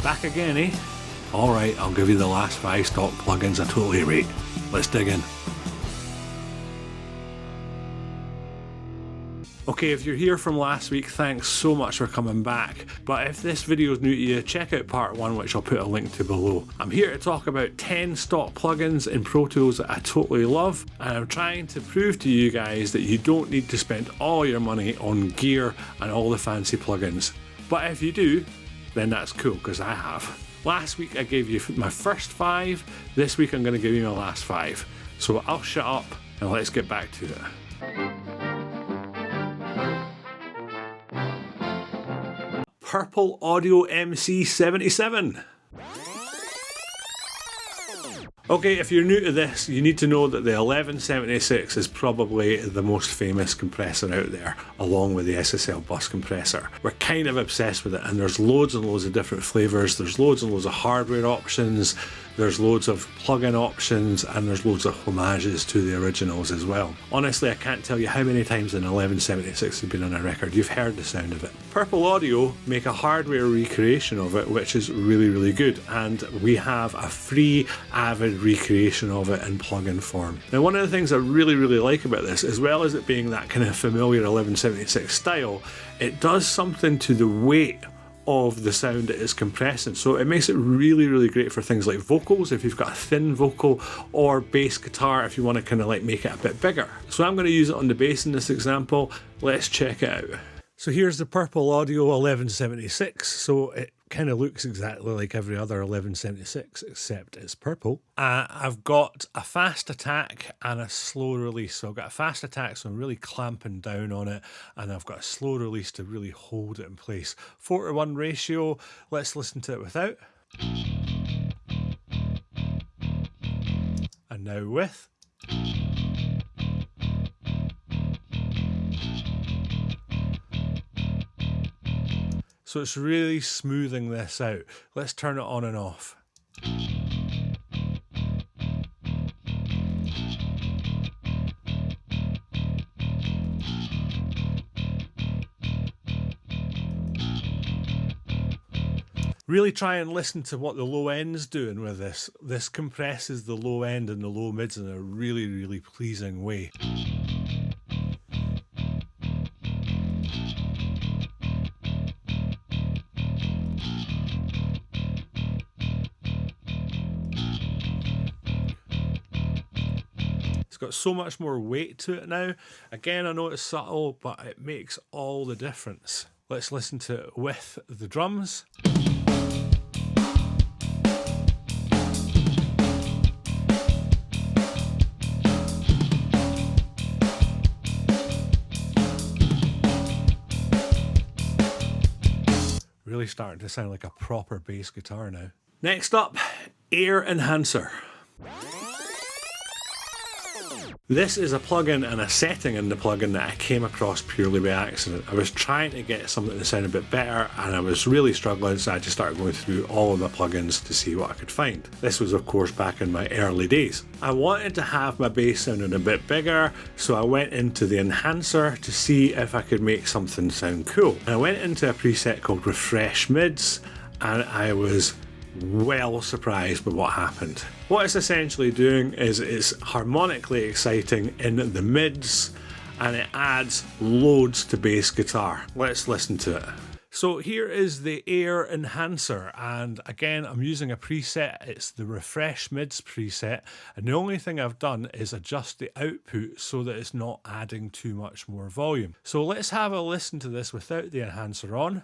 Back again, eh? Alright, I'll give you the last 5 stock plugins I totally rate. Let's dig in. Okay, if you're here from last week, thanks so much for coming back. But if this video is new to you, check out part 1, which I'll put a link to below. I'm here to talk about 10 stock plugins in Pro Tools that I totally love, and I'm trying to prove to you guys that you don't need to spend all your money on gear and all the fancy plugins. But if you do, then that's cool, because I have. Last week I gave you my first 5, this week I'm going to give you my last 5. So I'll shut up and let's get back to it. Purple Audio MC77. Okay, if you're new to this, you need to know that the 1176 is probably the most famous compressor out there, along with the SSL bus compressor. We're kind of obsessed with it, and there's loads and loads of different flavours, there's loads and loads of hardware options, there's loads of plug-in options, and there's loads of homages to the originals as well. Honestly, I can't tell you how many times an 1176 has been on a record. You've heard the sound of it. Purple Audio make a hardware recreation of it, which is really, really good, and we have a free Avid recreation of it in plugin form. Now, one of the things I really, really like about this, as well as it being that kind of familiar 1176 style, it does something to the weight of the sound it is compressing. So it makes it really, really great for things like vocals, if you've got a thin vocal, or bass guitar if you want to kind of like make it a bit bigger. So I'm going to use it on the bass in this example. Let's check it out. So here's the Purple Audio 1176. So it kind of looks exactly like every other 1176, except it's purple. I've got a fast attack and a slow release. So I've got a fast attack, so I'm really clamping down on it, and I've got a slow release to really hold it in place. 4:1 ratio. Let's listen to it without. And now with. So it's really smoothing this out. Let's turn it on and off. Really try and listen to what the low end's doing with this. This compresses the low end and the low mids in a really, really pleasing way. It's got so much more weight to it now. Again, I know it's subtle, but it makes all the difference. Let's listen to it with the drums. Really starting to sound like a proper bass guitar now. Next up, Air Enhancer. This is a plugin and a setting in the plugin that I came across purely by accident. I was trying to get something to sound a bit better, and I was really struggling, so I just started going through all of the plugins to see what I could find. This was, of course, back in my early days. I wanted to have my bass sounding a bit bigger, so I went into the enhancer to see if I could make something sound cool. And I went into a preset called Refresh Mids, and I was well surprised by what happened. What it's essentially doing is it's harmonically exciting in the mids, and it adds loads to bass guitar. Let's listen to it. So here is the Air Enhancer, and again I'm using a preset. It's the Refresh Mids preset, and the only thing I've done is adjust the output so that it's not adding too much more volume. So let's have a listen to this without the enhancer on.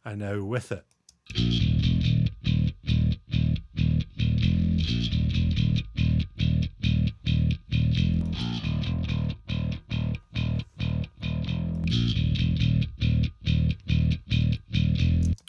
And now with it.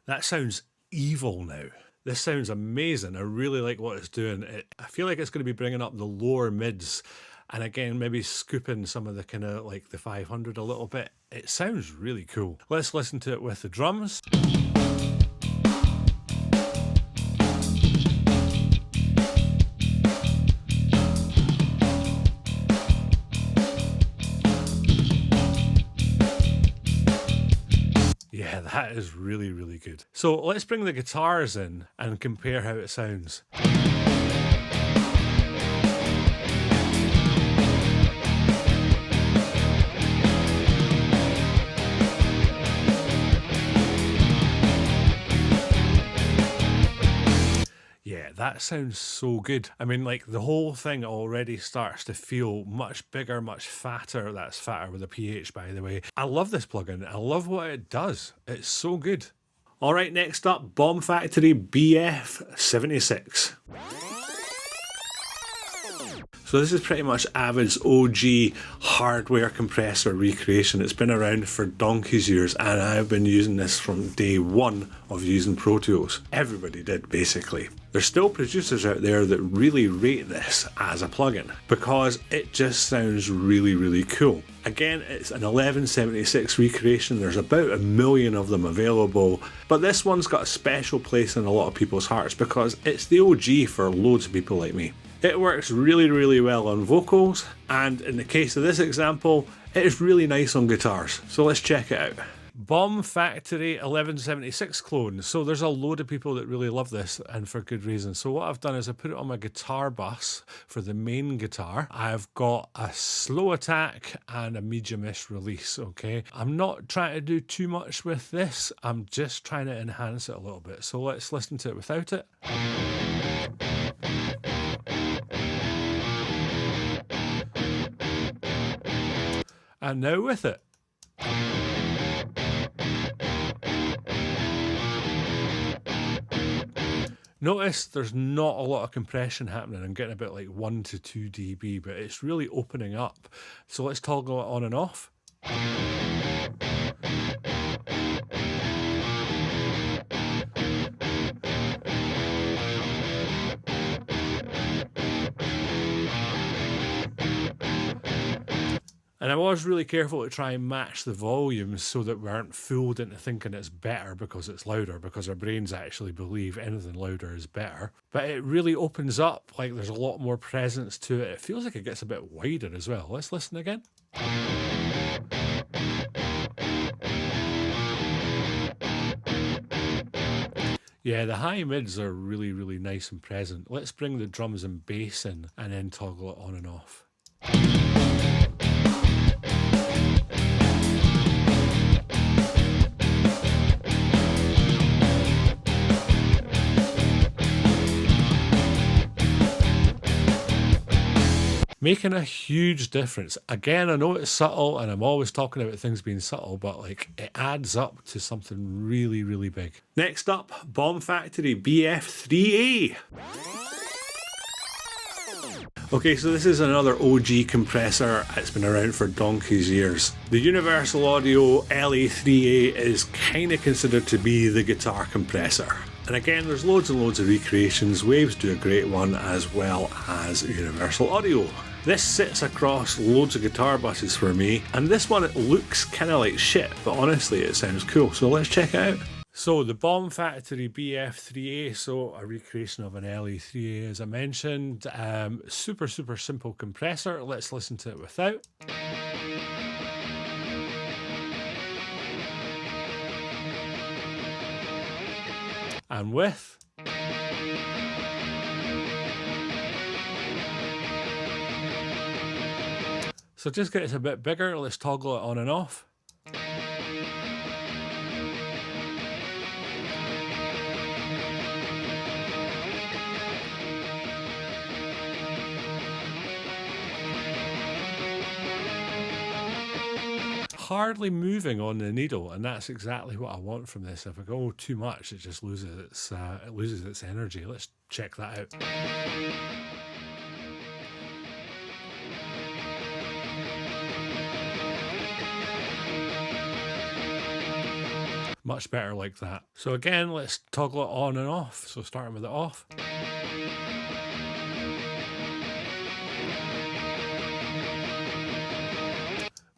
That sounds evil now. This sounds amazing. I really like what it's doing. I feel like it's going to be bringing up the lower mids, and again maybe scooping some of the kind of like the 500 a little bit. It sounds really cool. Let's listen to it with the drums. That is really, really good. So let's bring the guitars in and compare how it sounds. Yeah, that sounds so good. I mean, like, the whole thing already starts to feel much bigger, much fatter. That's fatter with a PH, by the way. I love this plugin. I love what it does. It's so good. All right, next up, Bomb Factory BF76. So this is pretty much Avid's OG hardware compressor recreation. It's been around for donkey's years, and I've been using this from day one of using Pro Tools. Everybody did, basically. There's still producers out there that really rate this as a plugin because it just sounds really, really cool. Again, it's an 1176 recreation. There's about 1 million of them available, but this one's got a special place in a lot of people's hearts because it's the OG for loads of people like me. It works really, really well on vocals, and in the case of this example, it is really nice on guitars. So let's check it out. Bomb Factory 1176 clone. So there's a load of people that really love this, and for good reason. So what I've done is I put it on my guitar bus for the main guitar. I've got a slow attack and a medium-ish release, okay? I'm not trying to do too much with this. I'm just trying to enhance it a little bit. So let's listen to it without it. And now with it. Notice there's not a lot of compression happening. I'm getting about like 1 to 2 dB, but it's really opening up. So let's toggle it on and off. And I was really careful to try and match the volumes so that we aren't fooled into thinking it's better because it's louder, because our brains actually believe anything louder is better. But it really opens up, like there's a lot more presence to it. It feels like it gets a bit wider as well. Let's listen again. Yeah, the high mids are really, really nice and present. Let's bring the drums and bass in and then toggle it on and off. Making a huge difference. Again, I know it's subtle and I'm always talking about things being subtle, but like it adds up to something really, really big. Next up, Bomb Factory BF3A. Okay, so this is another OG compressor. It's been around for donkey's years. The Universal Audio LA3A is kind of considered to be the guitar compressor. And again, there's loads and loads of recreations. Waves do a great one, as well as Universal Audio. This sits across loads of guitar buses for me, and this one, it looks kind of like shit, but honestly it sounds cool, so let's check it out. So the Bomb Factory BF3A, so a recreation of an LA3A as I mentioned. Super simple compressor. Let's listen to it without. And with. So just get it a bit bigger. Let's toggle it on and off. Hardly moving on the needle, and that's exactly what I want from this. If I go too much, it just loses its energy. Let's check that out. Much better like that. So again, let's toggle it on and off. So starting with it off.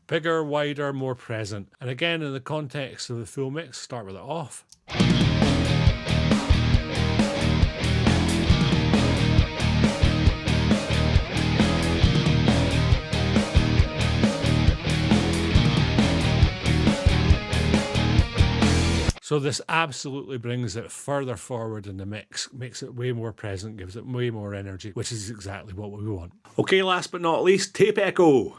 Bigger, wider, more present. And again, in the context of the full mix, start with it off. So this absolutely brings it further forward in the mix, makes it way more present, gives it way more energy, which is exactly what we want. Okay, last but not least, tape echo.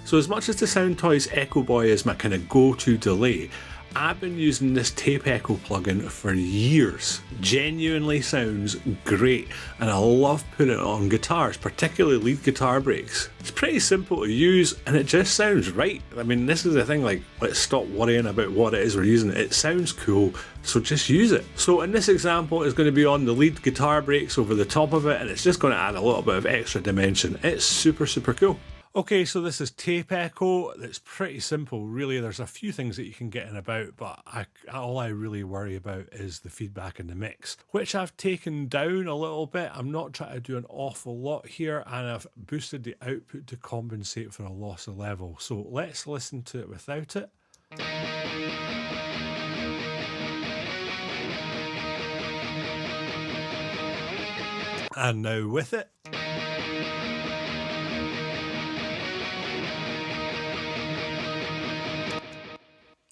So as much as the Soundtoys Echo Boy is my kind of go-to delay, I've been using this tape echo plugin for years. Genuinely sounds great, and I love putting it on guitars, particularly lead guitar breaks. It's pretty simple to use and it just sounds right. I mean, this is the thing, like, let's stop worrying about what it is we're using. It sounds cool, so just use it. So in this example, it's going to be on the lead guitar breaks over the top of it, and it's just going to add a little bit of extra dimension. It's super, super cool. Okay, so this is tape echo. It's pretty simple, really. There's a few things that you can get in about, but all I really worry about is the feedback in the mix, which I've taken down a little bit. I'm not trying to do an awful lot here, and I've boosted the output to compensate for a loss of level. So let's listen to it without it. And now with it.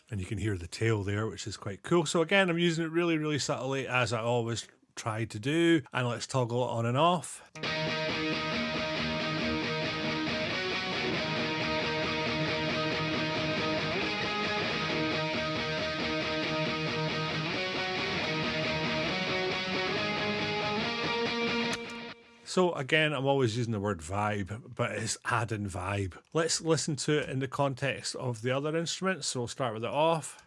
And you can hear the tail there, which is quite cool. So again, I'm using it really, really subtly, as I always try to do. And let's toggle it on and off. So again, I'm always using the word vibe, but it's adding vibe. Let's listen to it in the context of the other instruments. So we'll start with it off.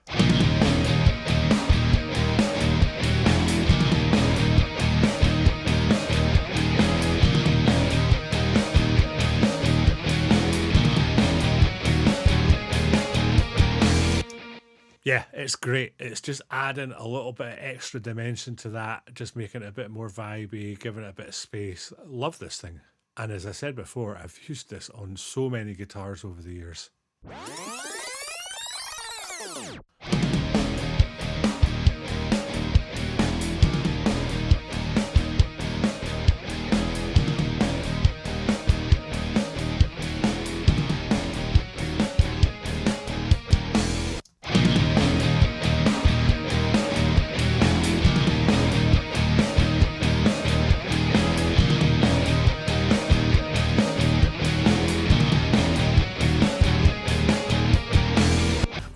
Yeah, it's great. It's just adding a little bit of extra dimension to that, just making it a bit more vibey, giving it a bit of space. Love this thing. And as I said before, I've used this on so many guitars over the years.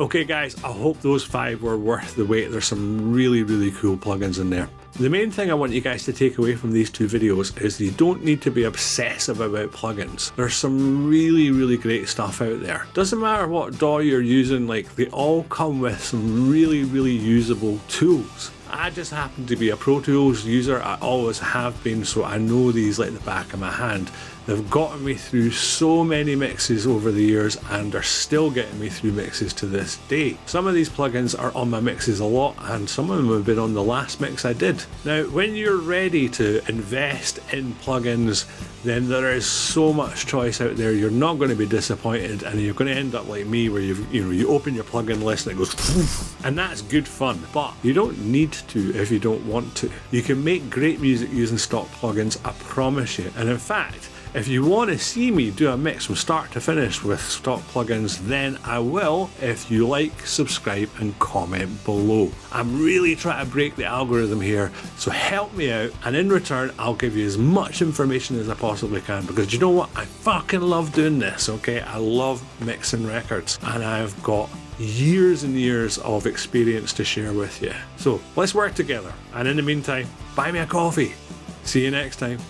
Okay guys, I hope those 5 were worth the wait. There's some really, really cool plugins in there. The main thing I want you guys to take away from these 2 videos is you don't need to be obsessive about plugins. There's some really, really great stuff out there. Doesn't matter what DAW you're using, like, they all come with some really, really usable tools. I just happen to be a Pro Tools user. I always have been, so I know these like the back of my hand. They've gotten me through so many mixes over the years, and they're still getting me through mixes to this day. Some of these plugins are on my mixes a lot, and some of them have been on the last mix I did. Now, when you're ready to invest in plugins, then there is so much choice out there. You're not going to be disappointed, and you're going to end up like me, where you open your plugin list and it goes, and that's good fun. But you don't need to if you don't want to. You can make great music using stock plugins, I promise you. And in fact, if you want to see me do a mix from start to finish with stock plugins, then I will. If you like, subscribe and comment below. I'm really trying to break the algorithm here, so help me out, and in return I'll give you as much information as I possibly can, because you know what, I fucking love doing this, okay? I love mixing records, and I've got years and years of experience to share with you. So let's work together, and in the meantime, buy me a coffee. See you next time.